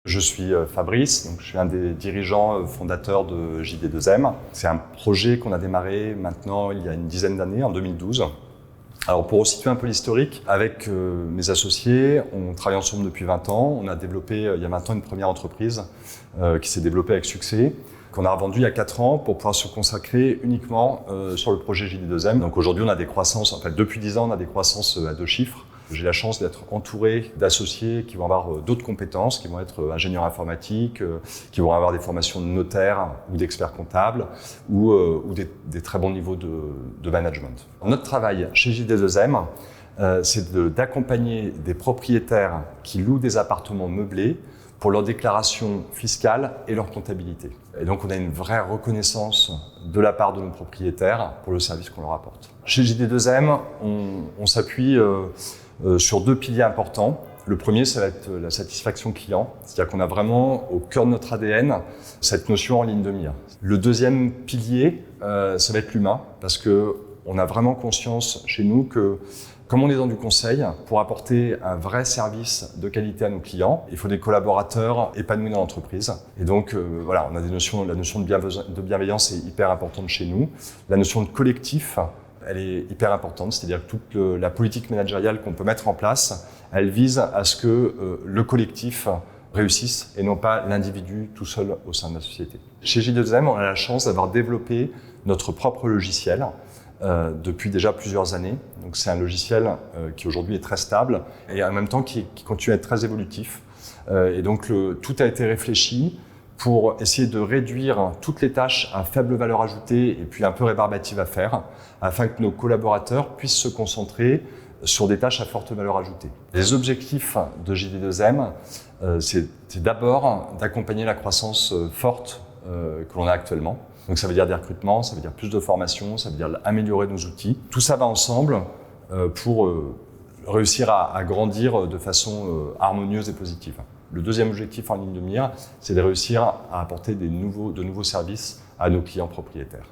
Je suis Fabrice, donc je suis un des dirigeants fondateurs de JD2M. C'est un projet qu'on a démarré maintenant il y a une dizaine d'années, en 2012. Alors pour resituer un peu l'historique, avec mes associés, on travaille ensemble depuis 20 ans. On a développé il y a maintenant une première entreprise qui s'est développée avec succès, qu'on a revendu il y a 4 ans pour pouvoir se consacrer uniquement sur le projet JD2M. Donc aujourd'hui on a des croissances, depuis 10 ans on a des croissances à 2 chiffres. J'ai la chance d'être entouré d'associés qui vont avoir d'autres compétences, qui vont être ingénieurs informatiques, qui vont avoir des formations de notaires ou d'experts comptables ou des très bons niveaux de management. Notre travail chez JD2M, c'est d'accompagner des propriétaires qui louent des appartements meublés pour leur déclaration fiscale et leur comptabilité. Et donc on a une vraie reconnaissance de la part de nos propriétaires pour le service qu'on leur apporte. Chez JD2M, on s'appuie sur 2 piliers importants. Le premier, ça va être la satisfaction client, c'est-à-dire qu'on a vraiment au cœur de notre ADN cette notion en ligne de mire. Le deuxième pilier, ça va être l'humain, parce qu'on a vraiment conscience chez nous que comme on est dans du conseil, pour apporter un vrai service de qualité à nos clients, il faut des collaborateurs épanouis dans l'entreprise. Et donc, voilà, on a la notion de bienveillance est hyper importante chez nous. La notion de collectif, elle est hyper importante, c'est-à-dire que toute la politique managériale qu'on peut mettre en place, elle vise à ce que le collectif réussisse et non pas l'individu tout seul au sein de la société. Chez J2M, on a la chance d'avoir développé notre propre logiciel depuis déjà plusieurs années. Donc c'est un logiciel qui aujourd'hui est très stable et en même temps qui continue à être très évolutif. Et donc tout a été réfléchi pour essayer de réduire toutes les tâches à faible valeur ajoutée et puis un peu rébarbatives à faire, afin que nos collaborateurs puissent se concentrer sur des tâches à forte valeur ajoutée. Les objectifs de JD2M, c'est d'abord d'accompagner la croissance forte que l'on a actuellement. Donc ça veut dire des recrutements, ça veut dire plus de formation, ça veut dire améliorer nos outils. Tout ça va ensemble pour réussir à grandir de façon harmonieuse et positive. Le deuxième objectif en ligne de mire, c'est de réussir à apporter de nouveaux services à nos clients propriétaires.